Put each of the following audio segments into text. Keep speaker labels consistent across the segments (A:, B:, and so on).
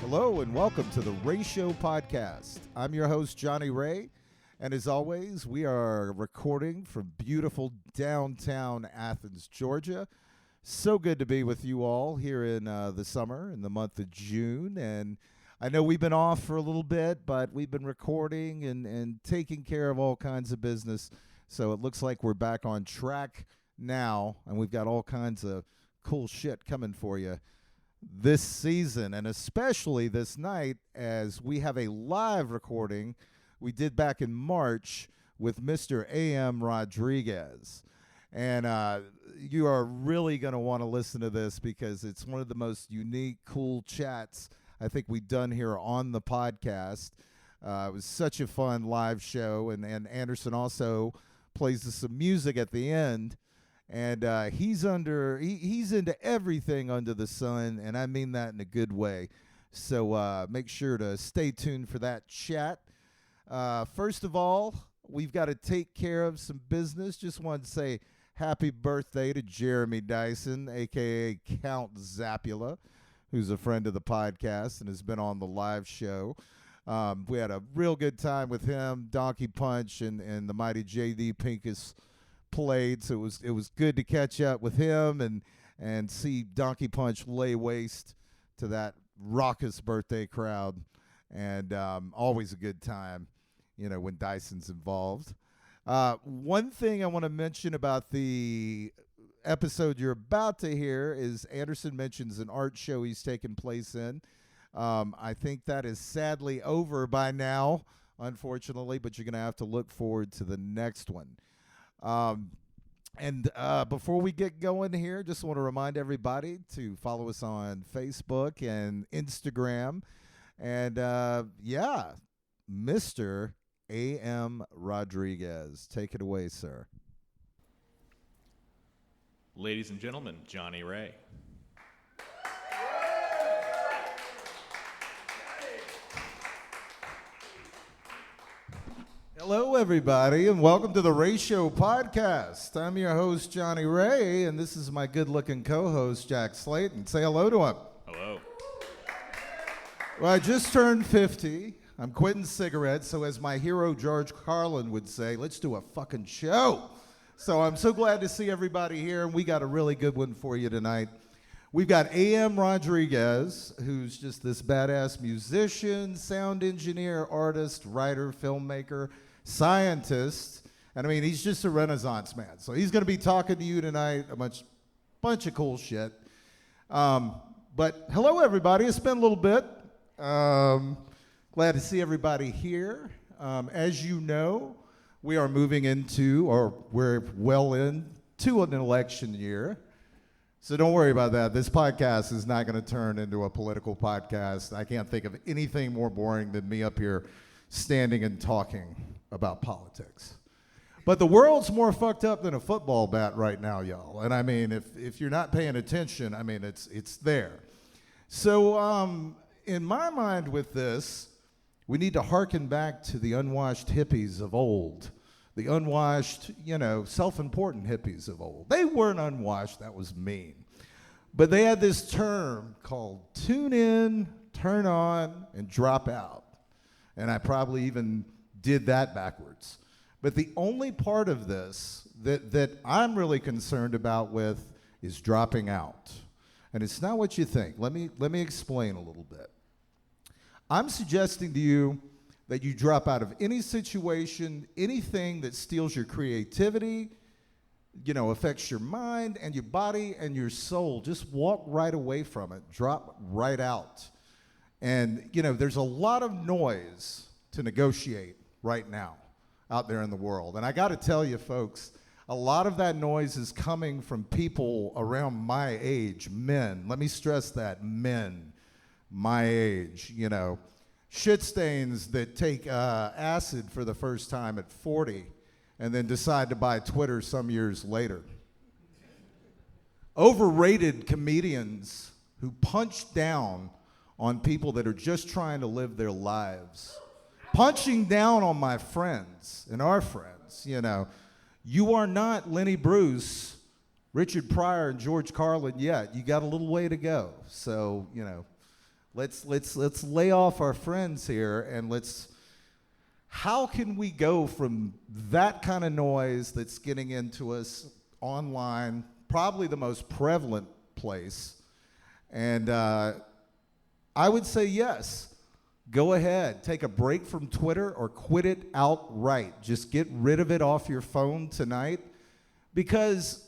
A: Hello and welcome to the Ray Show podcast. I'm your host, Johnny Ray, and as always, we are recording from beautiful downtown Athens, Georgia. So good to be with you all here in the summer, in the month of June, and I know we've been off for a little bit, but we've been recording and taking care of all kinds of business, so it looks like we're back on track now, and we've got all kinds of cool shit coming for you this season, and especially this night as we have a live recording we did back in March with Mr. A.M. Rodriguez. And you are really going to want to listen to this because it's one of the most unique, cool chats I think we've done here on the podcast. It was such a fun live show, and Anderson also plays us some music at the end. And he's into everything under the sun, and I mean that in a good way. So make sure to stay tuned for that chat. First of all, we've got to take care of some business. Just wanted to say happy birthday to Jeremy Dyson, a.k.a. Count Zapula, who's a friend of the podcast and has been on the live show. We had a real good time with him, Donkey Punch, and the mighty J.D. Pincus played, so it was good to catch up with him and see Donkey Punch lay waste to that raucous birthday crowd, and always a good time, when Dyson's involved. One thing I want to mention about the episode you're about to hear is Anderson mentions an art show he's taken place in. I think that is sadly over by now, unfortunately, but you're going to have to look forward to the next one. Before we get going here, just want to remind everybody to follow us on Facebook and Instagram. And Mr. A.M. Rodriguez, take it away, sir.
B: Ladies and gentlemen, Johnny Ray.
A: Hello, everybody, and welcome to the Ray Show podcast. I'm your host, Johnny Ray, and this is my good-looking co-host, Jack Slayton. Say hello to him.
B: Hello.
A: Well, I just turned 50. I'm quitting cigarettes, so as my hero, George Carlin, would say, let's do a fucking show. So I'm so glad to see everybody here, and we got a really good one for you tonight. We've got A.M. Rodriguez, who's just this badass musician, sound engineer, artist, writer, filmmaker, scientist, and I mean, he's just a Renaissance man. So he's going to be talking to you tonight, a bunch of cool shit. But hello, everybody. It's been a little bit. Glad to see everybody here. As you know, we are moving into, or we're well into an election year. So don't worry about that. This podcast is not going to turn into a political podcast. I can't think of anything more boring than me up here standing and talking about politics. But the world's more fucked up than a football bat right now, y'all. And I mean, if you're not paying attention, I mean, it's there. So in my mind with this, we need to hearken back to the unwashed hippies of old. The unwashed, self-important hippies of old. They weren't unwashed, that was mean. But they had this term called tune in, turn on, and drop out. And I probably even did that backwards. But the only part of this that I'm really concerned about with is dropping out. And it's not what you think. Let me explain a little bit. I'm suggesting to you that you drop out of any situation, anything that steals your creativity, affects your mind and your body and your soul. Just walk right away from it. Drop right out. And, there's a lot of noise to negotiate right now out there in the world. And I got to tell you, folks, a lot of that noise is coming from people around my age, men. Let me stress that, men, my age, shit stains that take acid for the first time at 40 and then decide to buy Twitter some years later. Overrated comedians who punch down on people that are just trying to live their lives. Punching down on my friends and our friends, You are not Lenny Bruce, Richard Pryor, and George Carlin yet. You got a little way to go. So, Let's lay off our friends here and how can we go from that kind of noise that's getting into us online, probably the most prevalent place, and I would say yes. Go ahead, take a break from Twitter or quit it outright. Just get rid of it off your phone tonight, because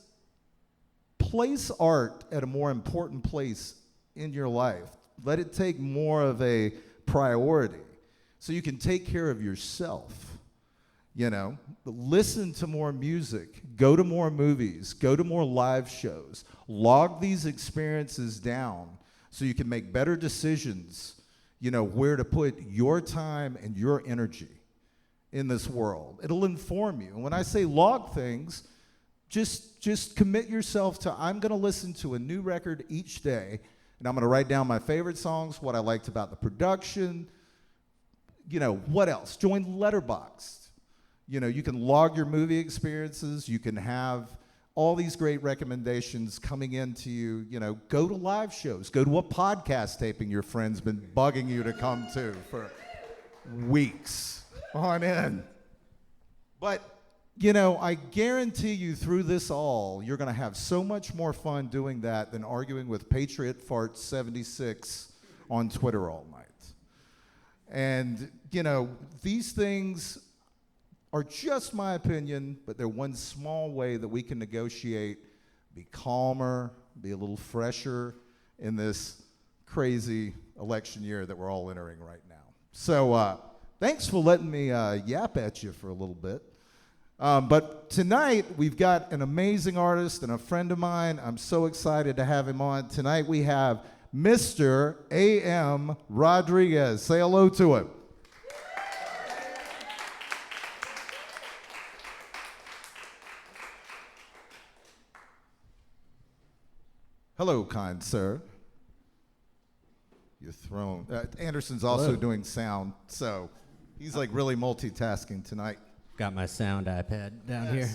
A: place art at a more important place in your life. Let it take more of a priority so you can take care of yourself. Listen to more music, go to more movies, go to more live shows, log these experiences down so you can make better decisions, where to put your time and your energy in this world. It'll inform you. And when I say log things, just commit yourself to, I'm going to listen to a new record each day, and I'm going to write down my favorite songs, what I liked about the production, what else? Join Letterboxd. You can log your movie experiences. You can have all these great recommendations coming into you. Go to live shows. Go to a podcast taping your friend's been bugging you to come to for weeks on end. But, I guarantee you through this all, you're going to have so much more fun doing that than arguing with Patriot Fart 76 on Twitter all night. And, these things are just my opinion, but they're one small way that we can negotiate, be calmer, be a little fresher in this crazy election year that we're all entering right now. So thanks for letting me yap at you for a little bit. But tonight, we've got an amazing artist and a friend of mine. I'm so excited to have him on. Tonight, we have Mr. A.M. Rodriguez. Say hello to him. Hello, kind sir. Your throne. Anderson's also
C: Hello.
A: doing sound, so he's like really multitasking tonight.
C: Got my sound iPad down here.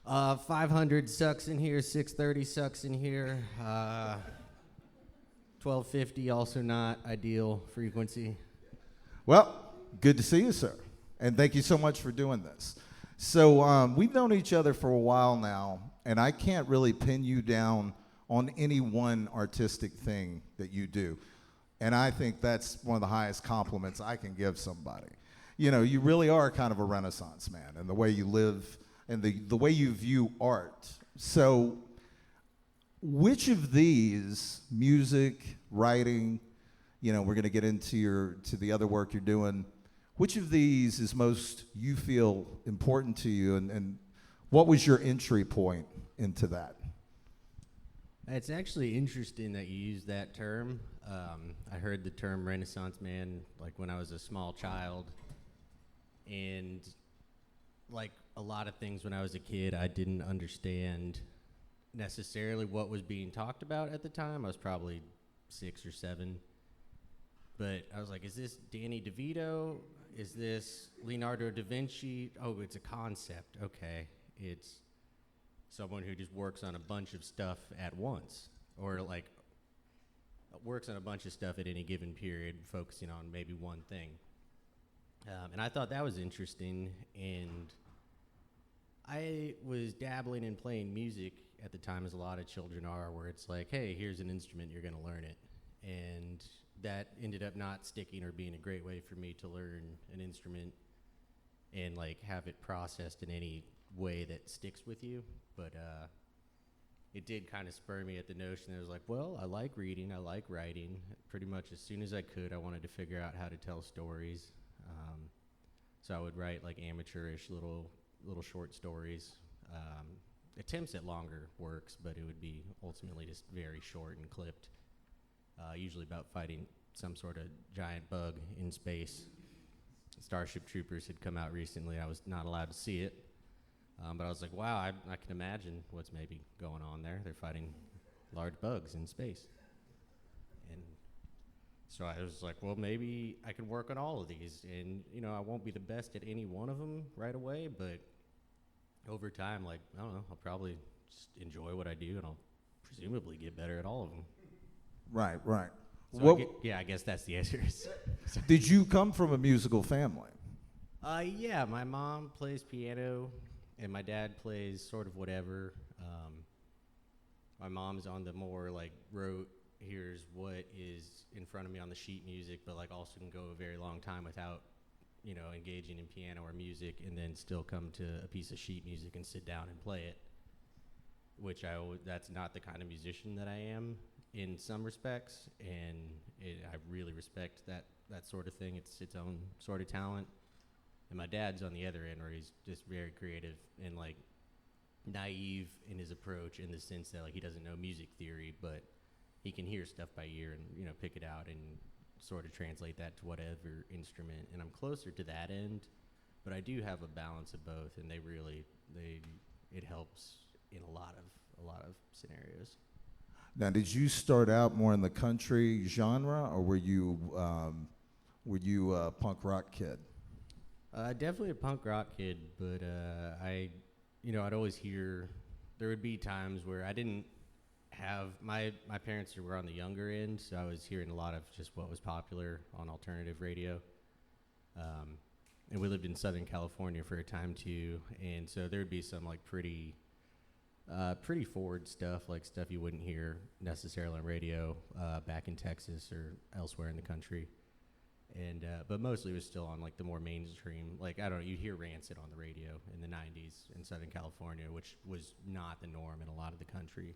C: 500 sucks in here, 630 sucks in here, 1250 also not ideal frequency.
A: Well, good to see you, sir, and thank you so much for doing this. So we've known each other for a while now, and I can't really pin you down on any one artistic thing that you do. And I think that's one of the highest compliments I can give somebody. You really are kind of a Renaissance man in the way you live and the way you view art. So which of these, music, writing, we're going to get into the other work you're doing, which of these is most you feel important to you, and what was your entry point into that?
C: It's actually interesting that you use that term. I heard the term Renaissance man like when I was a small child, and like a lot of things when I was a kid, I didn't understand necessarily what was being talked about at the time. I was probably 6 or 7, but I was like, is this Danny DeVito? Is this Leonardo da Vinci? Oh, it's a concept. Okay. It's someone who just works on a bunch of stuff at once, or like works on a bunch of stuff at any given period, focusing on maybe one thing. And I thought that was interesting, and I was dabbling in playing music at the time, as a lot of children are, where it's like, hey, here's an instrument, you're going to learn it. And that ended up not sticking or being a great way for me to learn an instrument and like have it processed in any way that sticks with you. But it did kind of spur me at the notion that I was like, well, I like reading, I like writing. Pretty much as soon as I could, I wanted to figure out how to tell stories. So I would write like amateurish little short stories, attempts at longer works, but it would be ultimately just very short and clipped, usually about fighting some sort of giant bug in space. Starship Troopers had come out recently. I was not allowed to see it, but I was like, wow, I can imagine what's maybe going on there. They're fighting large bugs in space. And so I was like, well, maybe I can work on all of these. And, I won't be the best at any one of them right away, but over time, like, I don't know, I'll probably just enjoy what I do, and I'll presumably get better at all of them.
A: Right, right.
C: So I guess that's the answer.
A: Did you come from a musical family?
C: Yeah, my mom plays piano, and my dad plays sort of whatever. My mom's on the more like wrote, here's what is in front of me on the sheet music, but like also can go a very long time without, engaging in piano or music, and then still come to a piece of sheet music and sit down and play it. Which that's not the kind of musician that I am in some respects, and I really respect that sort of thing. It's its own sort of talent. And my dad's on the other end, where he's just very creative and like naive in his approach, in the sense that like he doesn't know music theory, but he can hear stuff by ear and pick it out and sort of translate that to whatever instrument. And I'm closer to that end, but I do have a balance of both, and it helps in a lot of scenarios.
A: Now, did you start out more in the country genre, or were you a punk rock kid?
C: Definitely a punk rock kid, but I'd always hear. There would be times where I didn't have my parents were on the younger end, so I was hearing a lot of just what was popular on alternative radio. And we lived in Southern California for a time too, and so there would be some like pretty forward stuff, like stuff you wouldn't hear necessarily on radio back in Texas or elsewhere in the country. And but mostly it was still on like the more mainstream, like I don't know, you'd hear Rancid on the radio in the 90s in Southern California, which was not the norm in a lot of the country,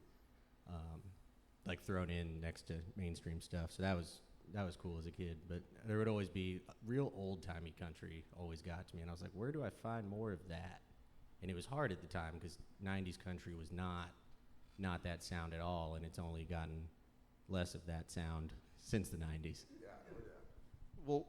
C: like thrown in next to mainstream stuff. So that was cool as a kid. But there would always be real old-timey country always got to me, and I was like, where do I find more of that? And it was hard at the time because 90s country was not that sound at all, and it's only gotten less of that sound since the 90s.
A: Well,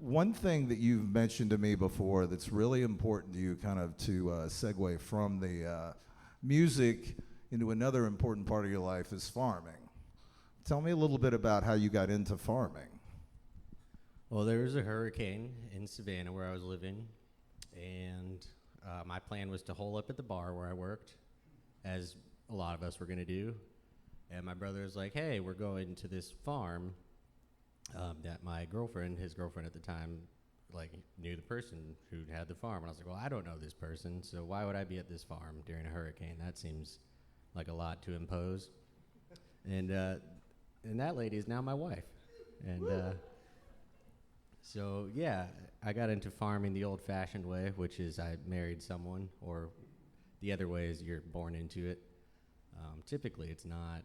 A: one thing that you've mentioned to me before that's really important to you, kind of to segue from the music into another important part of your life, is farming. Tell me a little bit about how you got into farming.
C: Well, there was a hurricane in Savannah where I was living, and my plan was to hole up at the bar where I worked, as a lot of us were going to do. And my brother was like, hey, we're going to this farm that my girlfriend, his girlfriend at the time, like knew the person who had the farm. And I was like, well, I don't know this person, so why would I be at this farm during a hurricane? That seems like a lot to impose. And that lady is now my wife. And so, yeah, I got into farming the old-fashioned way, which is I married someone, or the other way is you're born into it. Typically, it's not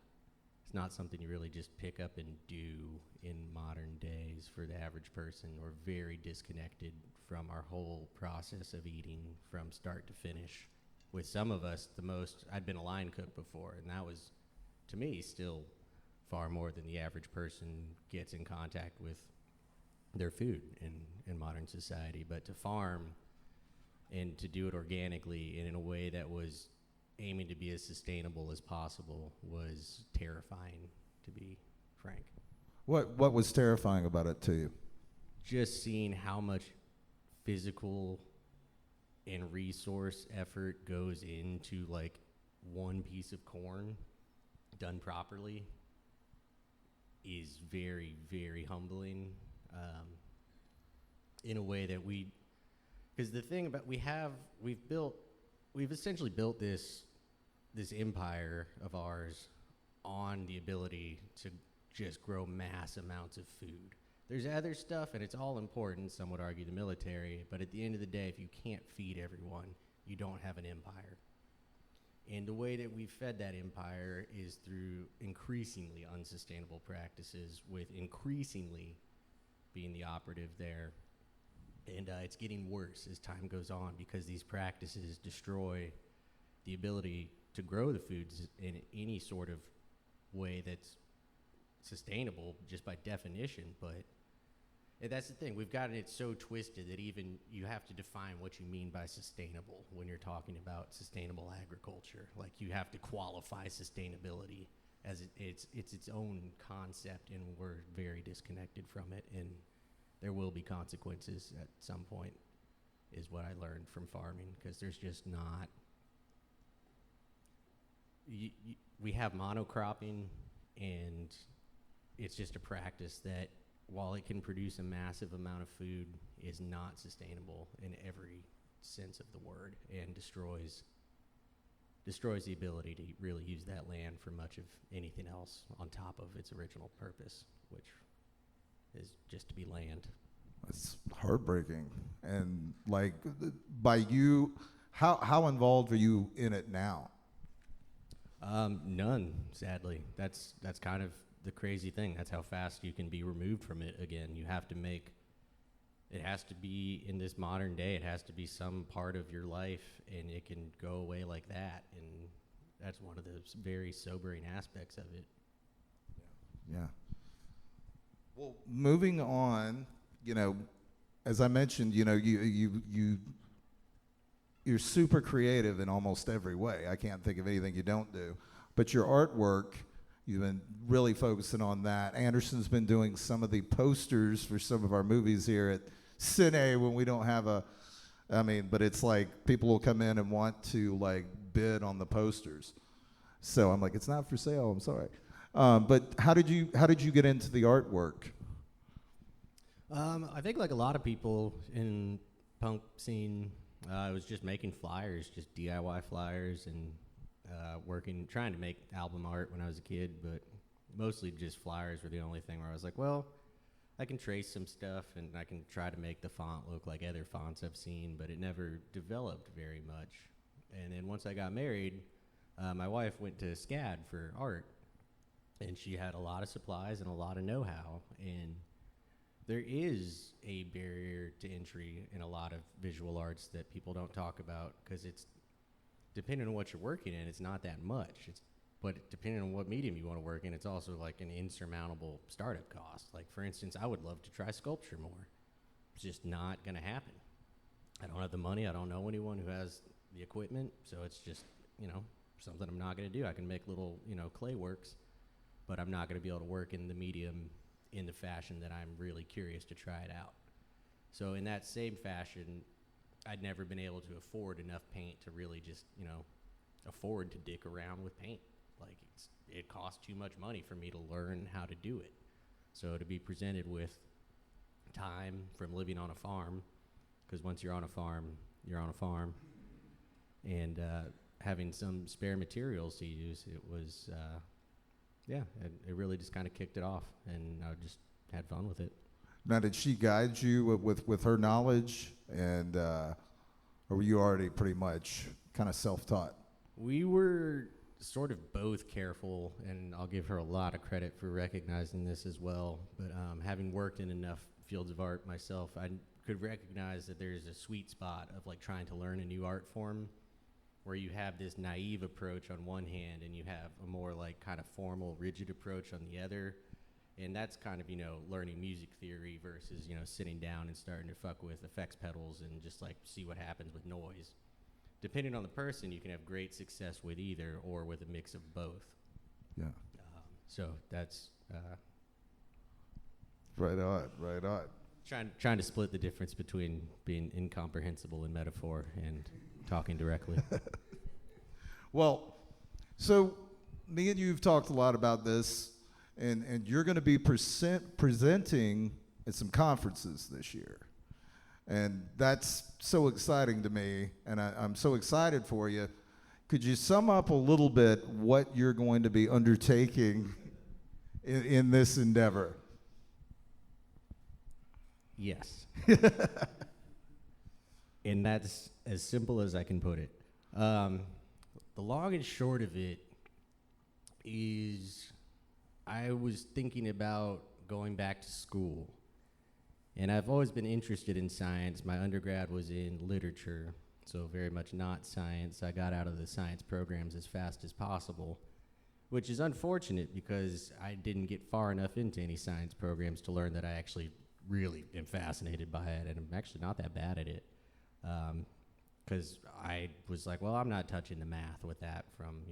C: something you really just pick up and do in modern days for the average person. We're very disconnected from our whole process of eating from start to finish. With some of us, I'd been a line cook before, and that was, to me, still far more than the average person gets in contact with their food in modern society. But to farm and to do it organically and in a way that was aiming to be as sustainable as possible was terrifying, to be frank.
A: What was terrifying about it to you?
C: Just seeing how much physical and resource effort goes into like one piece of corn done properly is very, very humbling, in a way that because the thing about we've essentially built this empire of ours on the ability to just grow mass amounts of food. There's other stuff, and it's all important, some would argue the military, but at the end of the day, if you can't feed everyone, you don't have an empire. And the way that we've fed that empire is through increasingly unsustainable practices, with increasingly being the operative there. And it's getting worse as time goes on, because these practices destroy the ability to grow the foods in any sort of way that's sustainable just by definition. But that's the thing, we've gotten it so twisted that even you have to define what you mean by sustainable when you're talking about sustainable agriculture. Like, you have to qualify sustainability as it's its own concept, and we're very disconnected from it, and there will be consequences at some point, is what I learned from farming, because there's just not we have monocropping, and it's just a practice that, while it can produce a massive amount of food, is not sustainable in every sense of the word, and destroys the ability to really use that land for much of anything else on top of its original purpose, which is just to be land.
A: It's heartbreaking. And like, by you, how involved are you in it now?
C: None, sadly. That's kind of the crazy thing. That's how fast you can be removed from it again. You have to make it has to be, in this modern day, it has to be some part of your life, and it can go away like that. And that's one of the very sobering aspects of it.
A: Yeah. Well, moving on, as I mentioned, you're super creative in almost every way. I can't think of anything you don't do. But your artwork, you've been really focusing on that. Anderson's been doing some of the posters for some of our movies here at Cine when we don't have but it's like people will come in and want to like bid on the posters. So I'm like, it's not for sale, I'm sorry. But how did you get into the artwork?
C: I think like a lot of people in punk scene, I was just making flyers, just DIY flyers, and trying to make album art when I was a kid, but mostly just flyers were the only thing where I was like, well, I can trace some stuff and I can try to make the font look like other fonts I've seen, but it never developed very much. And then once I got married, my wife went to SCAD for art, and she had a lot of supplies and a lot of know-how, and there is a barrier to entry in a lot of visual arts that people don't talk about, because it's depending on what you're working in, it's not that much. But depending on what medium you want to work in, it's also like an insurmountable startup cost. Like, for instance, I would love to try sculpture more. It's just not going to happen. I don't have the money. I don't know anyone who has the equipment. So it's just, something I'm not going to do. I can make little, clay works, but I'm not going to be able to work in the medium in the fashion that I'm really curious to try it out. So in that same fashion, I'd never been able to afford enough paint to really just, afford to dick around with paint. Like, it costs too much money for me to learn how to do it. So to be presented with time from living on a farm, because once you're on a farm, you're on a farm, and having some spare materials to use, it was, it really just kind of kicked it off, and I just had fun with it.
A: Now, did she guide you with her knowledge, and or were you already pretty much kind of self-taught?
C: We were sort of both careful, and I'll give her a lot of credit for recognizing this as well. But having worked in enough fields of art myself, I could recognize that there's a sweet spot of like trying to learn a new art form where you have this naive approach on one hand and you have a more like kind of formal, rigid approach on the other. And that's kind of, learning music theory versus, sitting down and starting to fuck with effects pedals and just like see what happens with noise. Depending on the person, you can have great success with either or with a mix of both.
A: Yeah.
C: So that's
A: right on.
C: Trying to split the difference between being incomprehensible in metaphor and talking directly.
A: Well, so me and you've talked a lot about this, and you're going to be presenting at some conferences this year. And that's so exciting to me, and I'm so excited for you. Could you sum up a little bit what you're going to be undertaking in this endeavor?
C: Yes. And that's as simple as I can put it. The long and short of it is I was thinking about going back to school. And I've always been interested in science. My undergrad was in literature, so very much not science. I got out of the science programs as fast as possible, which is unfortunate because I didn't get far enough into any science programs to learn that I actually really am fascinated by it, and I'm actually not that bad at it. Because I was like, well, I'm not touching the math with that from,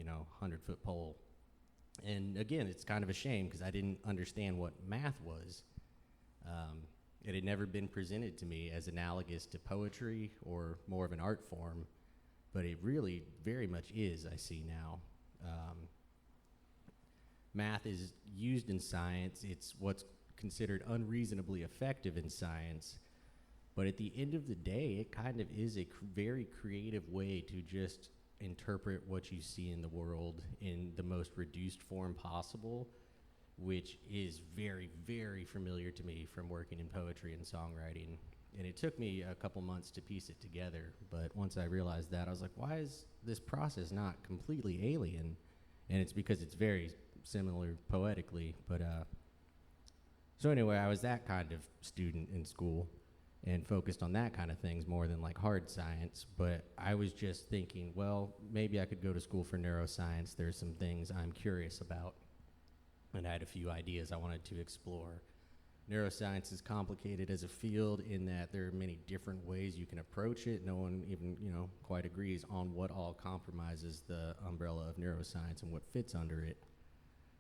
C: 100-foot pole. And again, it's kind of a shame because I didn't understand what math was. It had never been presented to me as analogous to poetry or more of an art form, but it really very much is, I see now. Math is used in science. It's what's considered unreasonably effective in science. But at the end of the day, it kind of is a very creative way to just interpret what you see in the world in the most reduced form possible, which is very, very familiar to me from working in poetry and songwriting. And it took me a couple months to piece it together. But once I realized that, I was like, why is this process not completely alien? And it's because it's very similar poetically. But so anyway, I was that kind of student in school and focused on that kind of things more than like hard science. But I was just thinking, well, maybe I could go to school for neuroscience. There's some things I'm curious about. And I had a few ideas I wanted to explore. Neuroscience is complicated as a field in that there are many different ways you can approach it. No one even, quite agrees on what all compromises the umbrella of neuroscience and what fits under it.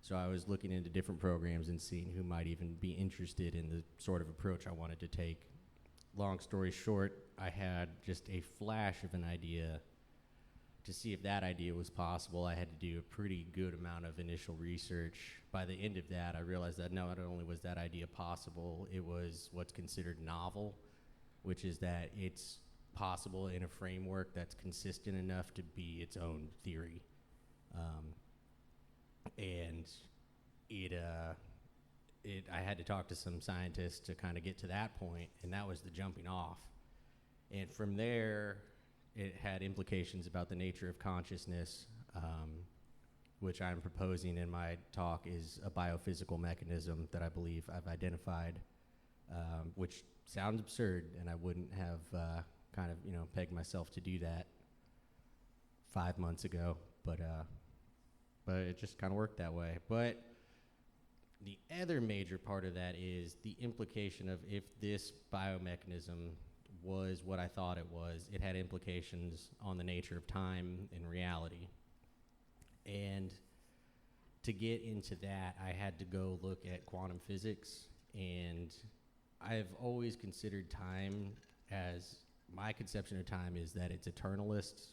C: So I was looking into different programs and seeing who might even be interested in the sort of approach I wanted to take. Long story short, I had just a flash of an idea. To see if that idea was possible, I had to do a pretty good amount of initial research. By the end of that, I realized that not only was that idea possible, it was what's considered novel, which is that it's possible in a framework that's consistent enough to be its own theory. And I had to talk to some scientists to kind of get to that point, and that was the jumping off. And from there, it had implications about the nature of consciousness, which I'm proposing in my talk is a biophysical mechanism that I believe I've identified, which sounds absurd, and I wouldn't have pegged myself to do that 5 months ago, but it just kind of worked that way. But the other major part of that is the implication of if this biomechanism was what I thought it was, it had implications on the nature of time and reality. And to get into that, I had to go look at quantum physics, and I've always considered time as, my conception of time is that it's eternalist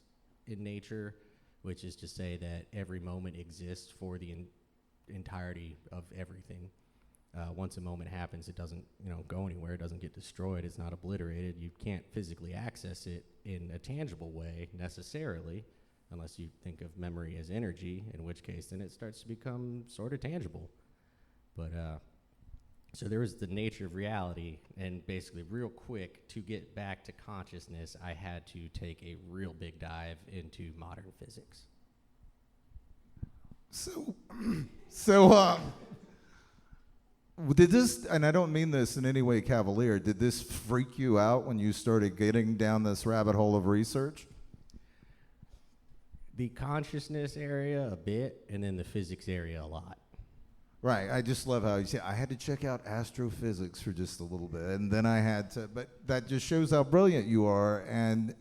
C: in nature, which is to say that every moment exists for the entirety of everything. Once a moment happens, it doesn't, go anywhere. It doesn't get destroyed. It's not obliterated. You can't physically access it in a tangible way necessarily, unless you think of memory as energy, in which case then it starts to become sort of tangible. But so there was the nature of reality, and basically real quick, to get back to consciousness, I had to take a real big dive into modern physics.
A: So did this, and I don't mean this in any way cavalier, did this freak you out when you started getting down this rabbit hole of research?
C: The consciousness area a bit, and then the physics area a lot.
A: Right. I just love how you say, I had to check out astrophysics for just a little bit, and then I had to, but that just shows how brilliant you are, and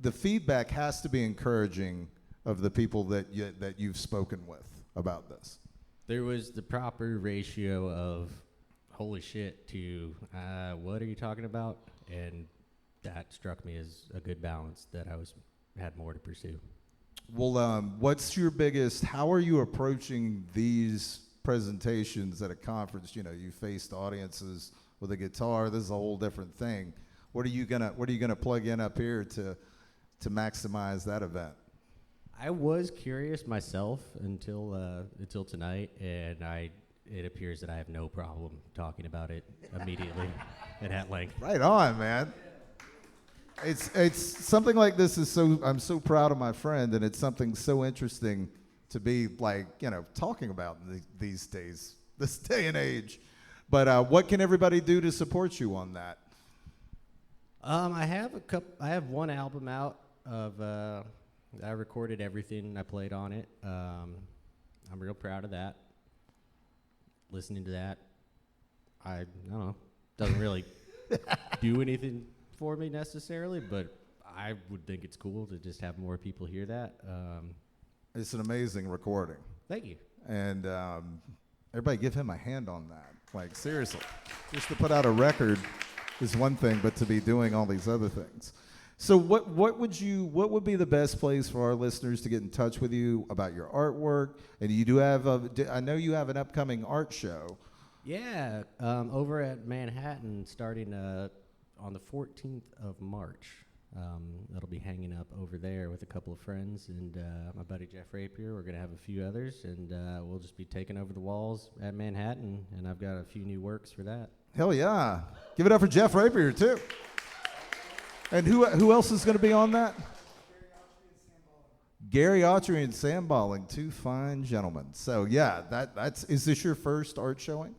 A: the feedback has to be encouraging of the people that you've spoken with about this.
C: There was the proper ratio of holy shit to what are you talking about? And that struck me as a good balance that I had more to pursue.
A: Well, what's your biggest, how are you approaching these presentations at a conference? You faced audiences with a guitar. This is a whole different thing. What are you gonna plug in up here to maximize that event?
C: I was curious myself until tonight, and it appears that I have no problem talking about it immediately and at length.
A: Right on, man. It's something like this is I'm so proud of my friend, and it's something so interesting to be talking about these days, this day and age. But what can everybody do to support you on that?
C: I have one album out of. I recorded everything. I played on it. I'm real proud of that. Listening to that, I don't know, doesn't really do anything for me necessarily, but I would think it's cool to just have more people hear that.
A: It's an amazing recording.
C: Thank you.
A: And everybody give him a hand on that. Seriously. Just to put out a record is one thing, but to be doing all these other things. So what would be the best place for our listeners to get in touch with you about your artwork? And you do have I know you have an upcoming art show.
C: Yeah, over at Manhattan, starting on the 14th of March. That'll be hanging up over there with a couple of friends and my buddy Jeff Rapier. We're going to have a few others, and we'll just be taking over the walls at Manhattan, and I've got a few new works for that.
A: Hell yeah. Give it up for Jeff Rapier, too. And who else is going to be on that? Gary Autry and Sam Balling, two fine gentlemen. So, yeah, is this your first art showing?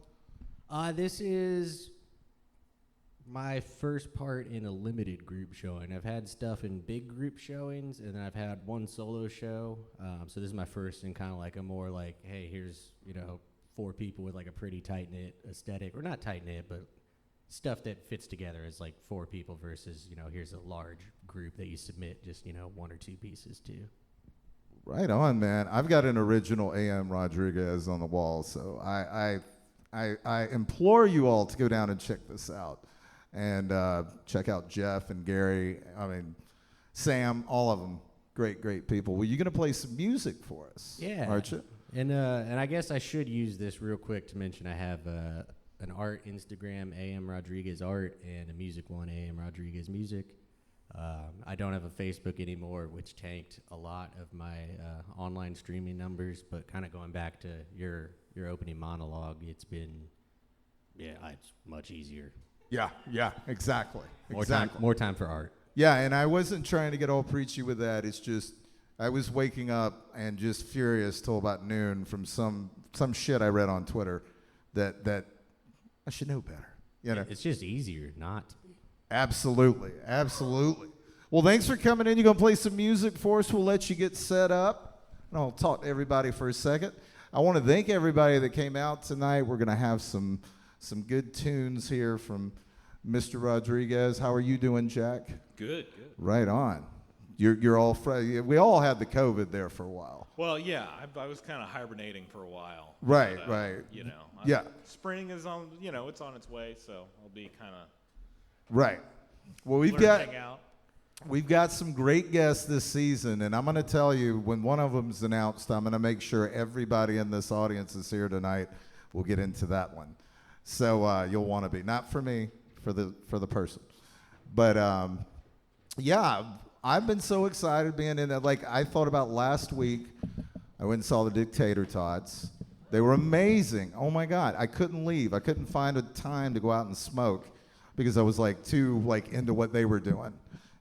C: This is my first part in a limited group showing. I've had stuff in big group showings, and then I've had one solo show. So this is my first in kind of like a more like, hey, here's, 4 people with like a pretty tight-knit aesthetic. Or not tight-knit, but stuff that fits together as like 4 people versus, here's a large group that you submit just, 1 or 2 pieces to.
A: Right on, man. I've got an original A.M. Rodriguez on the wall, so I implore you all to go down and check this out. And check out Jeff and Gary, Sam, all of them, great people. Well, you're going to play some music for us, aren't you?
C: And I guess I should use this real quick to mention I have an art Instagram, A.M. Rodriguez Art, and a music one, A.M. Rodriguez Music. I don't have a Facebook anymore, which tanked a lot of my online streaming numbers, but kind of going back to your opening monologue, it's much easier.
A: Yeah, exactly.
C: More time for art.
A: Yeah, and I wasn't trying to get all preachy with that. It's just I was waking up and just furious till about noon from some shit I read on Twitter that I should know better.
C: It's just easier not to be.
A: Absolutely. Well, thanks for coming in. You're going to play some music for us. We'll let you get set up. And I'll talk to everybody for a second. I want to thank everybody that came out tonight. We're going to have some good tunes here from Mr. Rodriguez. How are you doing, Jack?
B: Good.
A: Right on. You're all we all had the COVID there for a while.
B: Well, yeah, I was kind of hibernating for a while.
A: Right.
B: Yeah. Spring is on, it's on its way, so I'll be kind of
A: right. Well, we've got some great guests this season, and I'm going to tell you, when one of them's announced, I'm going to make sure everybody in this audience is here tonight. We'll get into that one. So you'll want to be, not for me, for the person. But yeah, I've been so excited being in it. Like, I thought about last week, I went and saw the Dictator Tots. They were amazing. Oh my God, I couldn't leave. I couldn't find a time to go out and smoke because I was too into what they were doing.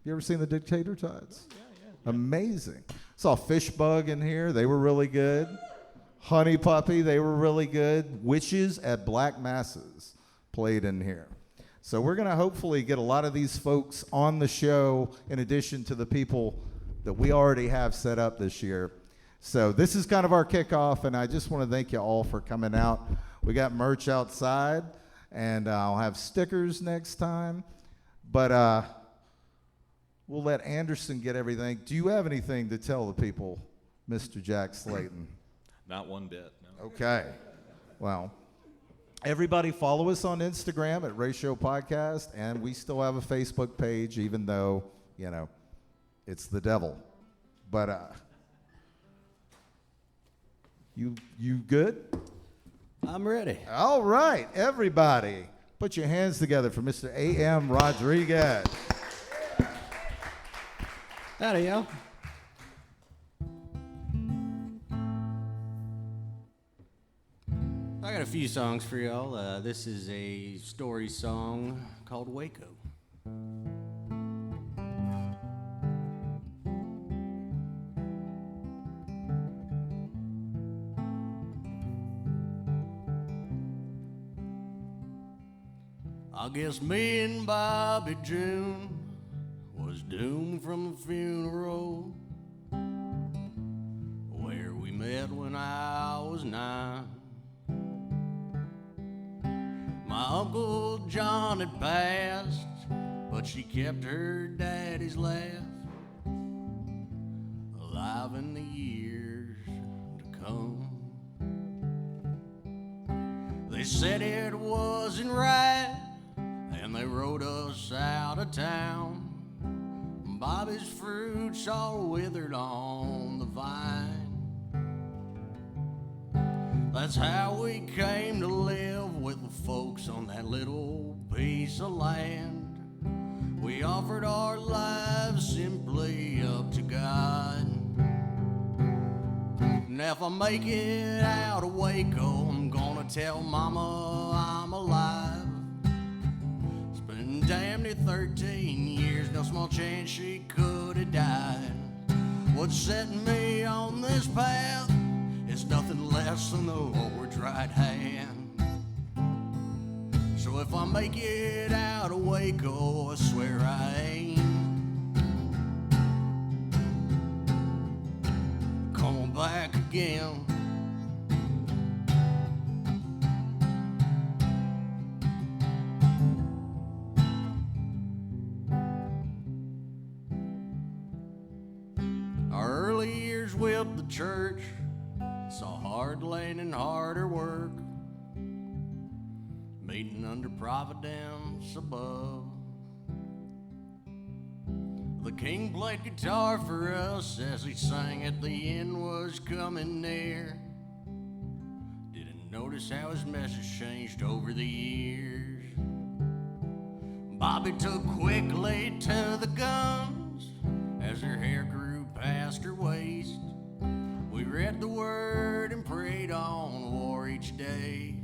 A: You ever seen the Dictator Tots? Yeah. Amazing. Saw Fishbug in here. They were really good. Honey Puppy, they were really good. Witches at Black Masses played in here. So we're going to hopefully get a lot of these folks on the show in addition to the people that we already have set up this year. So this is kind of our kickoff, and I just want to thank you all for coming out. We got merch outside, and I'll have stickers next time. But we'll let Anderson get everything. Do you have anything to tell the people, Mr. Jack Slayton?
B: Not one bit, no.
A: Okay. Well, everybody follow us on Instagram at Ratio Podcast, and we still have a Facebook page, even though, it's the devil. But you good?
C: I'm ready.
A: All right, everybody, put your hands together for Mr. A.M. Rodriguez.
C: Howdy, y'all. I got a few songs for y'all. This is a story song called Waco. I guess me and Bobby June was doomed from a funeral where we met when I was 9. My Uncle John had passed, but she kept her daddy's laugh alive in the years to come. They said it wasn't right, and they rode us out of town.
D: Bobby's fruits all withered on the vine. That's how we came to live with the folks on that little piece of land. We offered our lives simply up to God. Now if I make it out of Waco, I'm gonna tell Mama I'm alive. It's been damn near 13 years, no small chance she could have died. What's setting me on this path is nothing less than the Lord's right hand. So if I make it out of Waco, I swear I ain't coming back again. Our early years with the church saw hard lane and harder work, meeting under providence above. The king played guitar for us as he sang at the end was coming near. Didn't notice how his message changed over the years. Bobby took quickly to the guns as her hair grew past her waist. We read the word and prayed on war each day.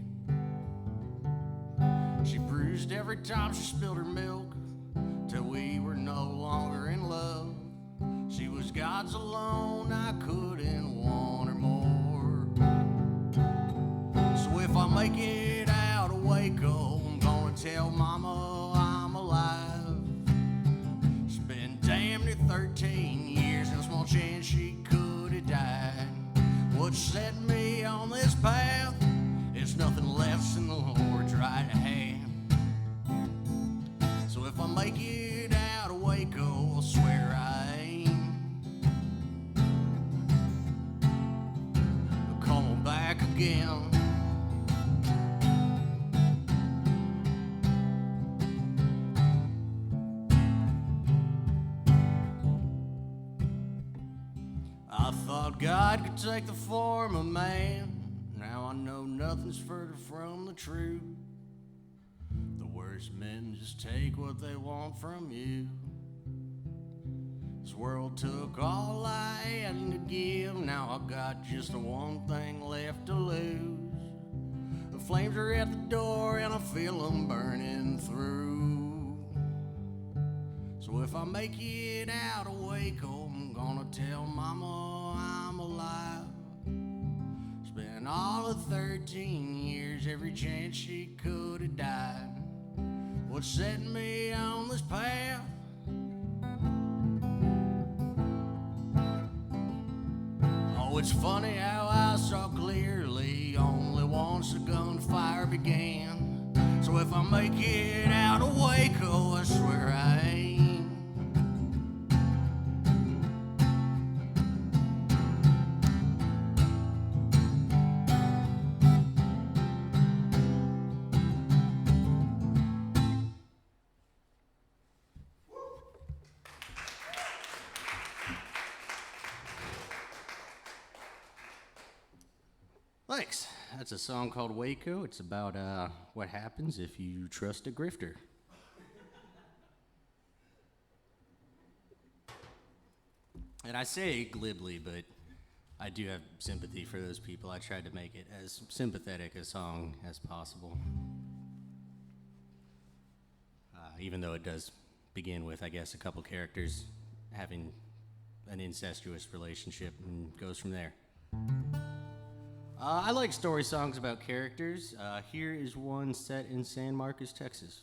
D: She bruised every time she spilled her milk, till we were no longer in love. She was God's alone, I couldn't want her more. So if I make it out of Waco, I'm gonna tell Mama I'm alive. It's been damn near 13 years, no small chance she could have died. What set me on this path is nothing less than the Lord's right hand. So if I make it out of Waco, I swear I ain't coming back again. I thought God could take the form of man. Now I know nothing's further from the truth. The worst men just take what they want from you. This world took all I had to give. Now I got just the one thing left to lose. The flames are at the door and I feel them burning through. So if I make it out of Waco, I'm gonna tell Mama I'm alive. Spent all of 13 years, every chance she could have died. What's setting me on this path? Oh, it's funny how I saw clearly only once the gunfire began. So if I make it out of Waco, I swear I ain't Thanks. That's a song called Waco. It's about what happens if you trust a grifter. And I say it glibly, but I do have sympathy for those people. I tried to make it as sympathetic a song as possible. Even though it does begin with, I guess, a couple characters having an incestuous relationship and goes from there. I like story songs about characters. Here is one set in San Marcos, Texas.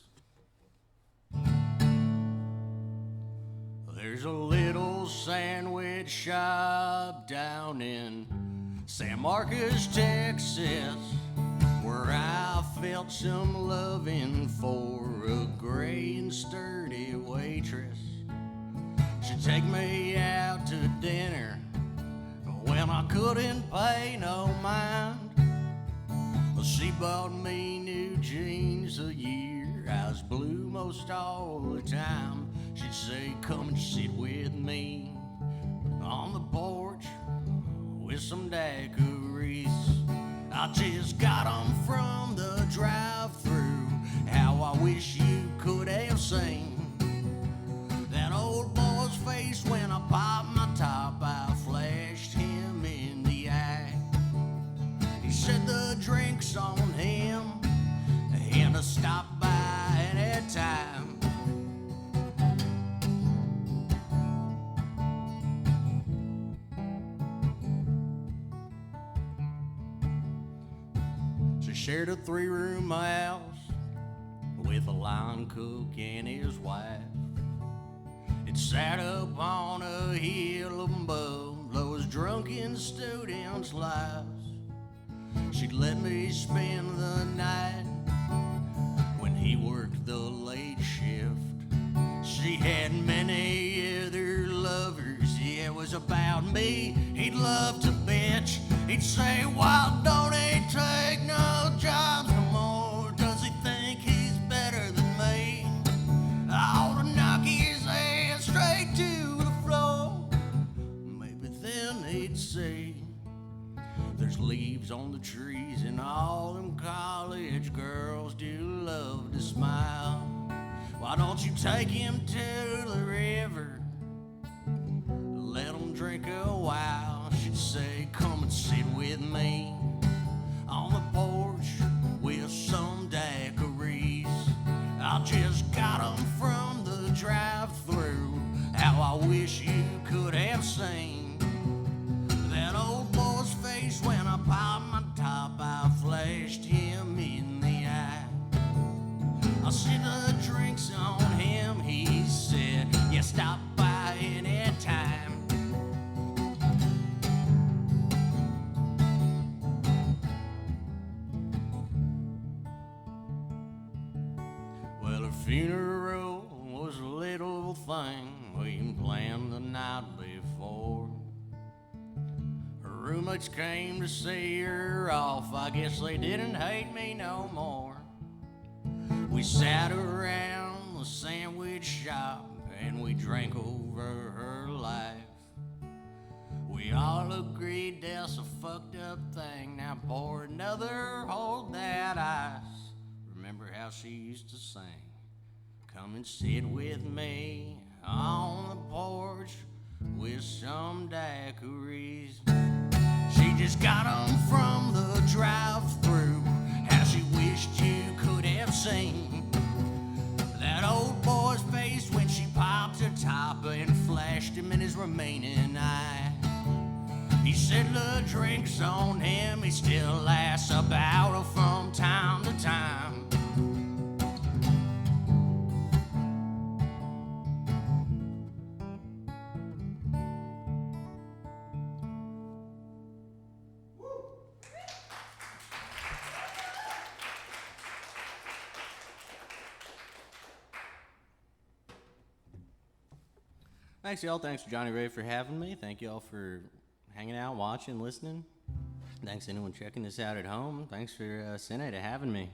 D: There's a little sandwich shop down in San Marcos, Texas, where I felt some loving for a gray and sturdy waitress. She'd take me out to dinner when I couldn't pay no mind. Well, she bought me new jeans a year. I was blue most all the time. She she'd say, come and sit with me on the porch with some daiquiris. I just got 'em from the drive-thru. How I wish you could have seen that old boy's face when I popped my top. I flashed him in the eye. He said the drink's on him and to stop by at a time. She shared a 3-room house with a line cook and his wife. It sat up on a hill above those drunken students' lives. She'd let me spend the night when he worked the late shift. She had many other lovers, yeah, it was about me. He'd love to bitch. He'd say, why don't he take no jobs no more? Does he think he's better than me? I ought to knock his ass straight to the floor. Maybe then he'd say, there's leaves on the trees and all them college girls do love to smile. Why don't you take him to the river? Let him drink a while. She'd say, come and sit with me on the porch with some daiquiris. I just got 'em from the drive-thru. How I wish you could have seen that old boy's face when I popped my top. I flashed him in the eye. I said the drink's on him. He said, yeah, stop by any time. Well, her funeral was a little thing we planned the night before. Her roommates came to see her off. I guess they didn't hate me no more. We sat around the sandwich shop and we drank over her life. We all agreed that's a fucked up thing. Now pour another, hold that ice. Remember how she used to sing, come and sit with me on the porch with some daiquiris. She just got 'em from the drive-thru. How she wished you could have seen that old boy's face when she popped her top and flashed him in his remaining eye. He said the drink's on him. He still asks about her from time to time.
C: Thanks, y'all. Thanks, Johnny Ray, for having me. Thank y'all for hanging out, watching, listening. Thanks anyone checking this out at home. Thanks for Cine to having me.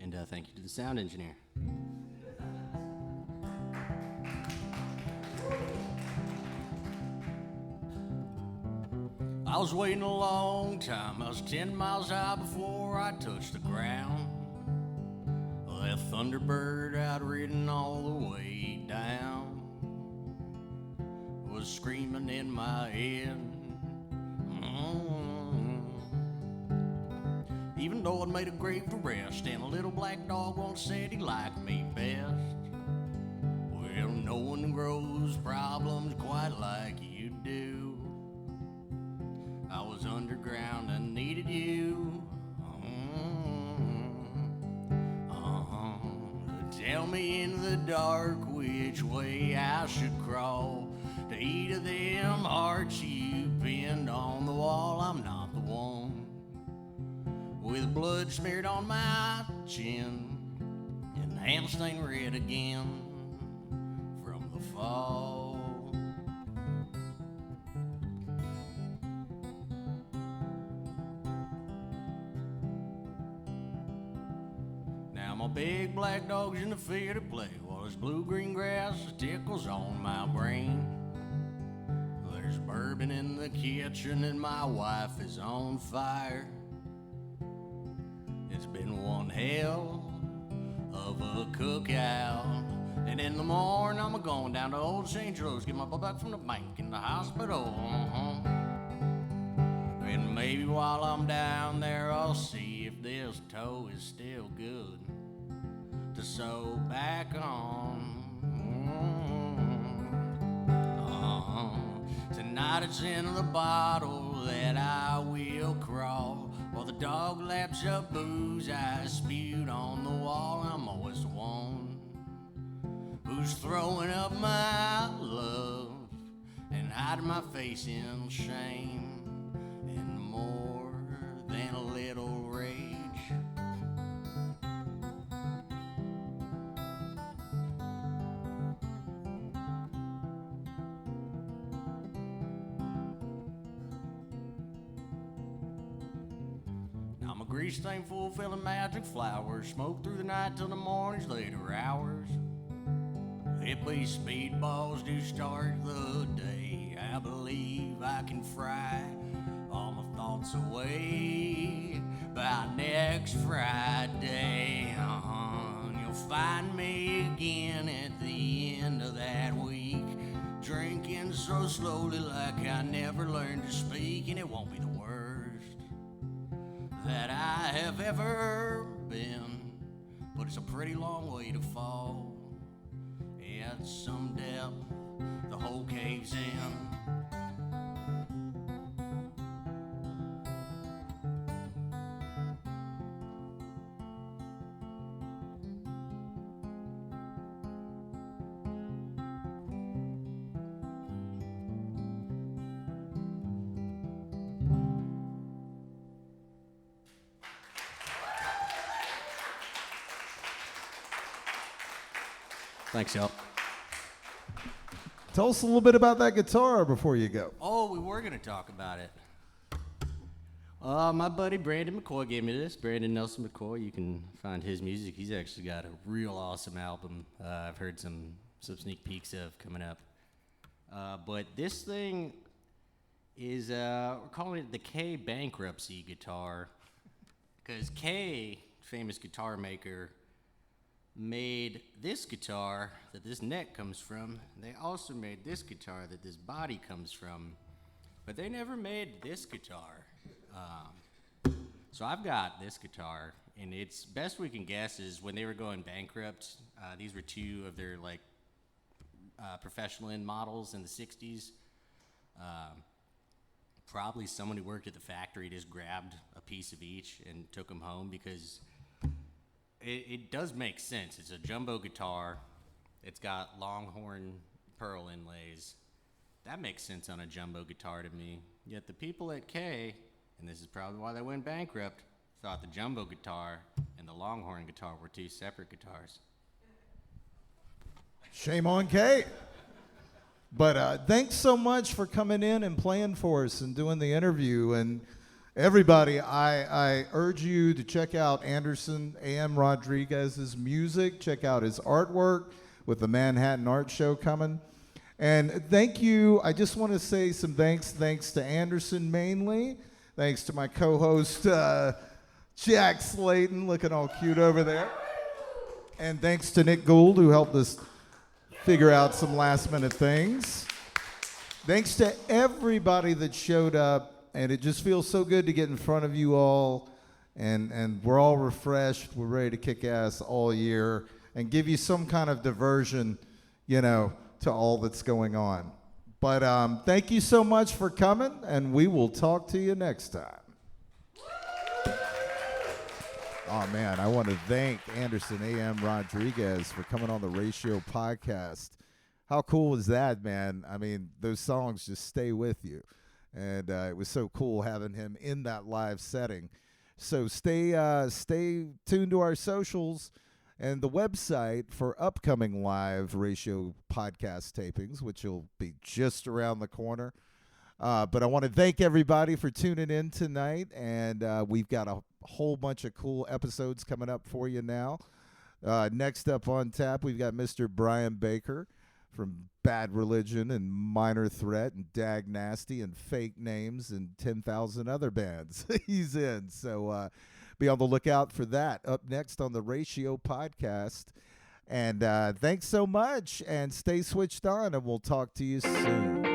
C: And thank you to the sound engineer.
D: I was waiting a long time. I was 10 miles high before I touched the ground. That Thunderbird I'd ridden all the way down was screaming in my head. Even though I'd made a grave to rest and a little black dog once said he liked me best. Well, no one grows problems quite like you do. I was underground and needed you. Tell me in the dark which way I should crawl to eat of them hearts you pinned on the wall. I'm not the one with blood smeared on my chin and hand stained red again from the fall. Now my big black dog's in the field to play while This blue-green grass tickles on my brain. There's bourbon in the kitchen and my wife is on fire. It's been one hell of a cookout. And in the morning I'm going down to Old St. Joe's, get my butt back from the bank in the hospital. And maybe while I'm down there I'll see if this toe is still good to sew back on. Tonight it's in the bottle that I will crawl, while the dog laps up booze I spewed on the wall. I'm always the one who's throwing up my love and hiding my face in shame and more than a little rage. I'm a grease thing fulfilling magic flowers, smoke through the night till the morning's later hours. Hippie speedballs do start the day. I believe I can fry all my thoughts away by next Friday. You'll find me again at the end of that week, drinking so slowly like I never learned to speak. And it won't be the worst that I have ever been, but it's a pretty long way to fall. At some depth, the whole cave's in. Thanks, y'all.
A: Tell us a little bit about that guitar before you go.
D: Oh, we were going to talk about it. My buddy Brandon McCoy gave me this. Brandon Nelson McCoy. You can find his music. He's actually got a real awesome album. I've heard some sneak peeks of coming up. But this thing is, we're calling it the K Bankruptcy guitar, because K, famous guitar maker, made this guitar that this neck comes from. They also made this guitar that this body comes from, but they never made this guitar. So I've got this guitar, and it's best we can guess is when they were going bankrupt, these were two of their professional end models in the 60s. Probably someone who worked at the factory just grabbed a piece of each and took them home, because it does make sense. It's a jumbo guitar. It's got longhorn pearl inlays. That makes sense on a jumbo guitar to me. Yet the people at K, and this is probably why they went bankrupt, thought the jumbo guitar and the longhorn guitar were two separate guitars.
A: Shame on Kay. But thanks so much for coming in and playing for us and doing the interview. And everybody, I urge you to check out Anderson A.M. Rodriguez's music. Check out his artwork with the Manhattan Art Show coming. And thank you. I just want to say some thanks to Anderson mainly. Thanks to my co-host, Jack Slayton, looking all cute over there. And thanks to Nick Gould, who helped us figure out some last-minute things. Thanks to everybody that showed up. And it just feels so good to get in front of you all, and we're all refreshed. We're ready to kick ass all year and give you some kind of diversion, to all that's going on. But thank you so much for coming, and we will talk to you next time. Oh, man, I want to thank Anderson A.M. Rodriguez for coming on the Ratio podcast. How cool was that, man? I mean, those songs just stay with you. And it was so cool having him in that live setting. So stay tuned to our socials and the website for upcoming live Ratio podcast tapings, which will be just around the corner. But I want to thank everybody for tuning in tonight. And we've got a whole bunch of cool episodes coming up for you now. Next up on tap, we've got Mr. Brian Baker from Bad Religion and Minor Threat and Dag Nasty and Fake Names and 10,000 other bands. He's in. So be on the lookout for that. Up next on the Ratio Podcast. And thanks so much, and stay switched on, and we'll talk to you soon.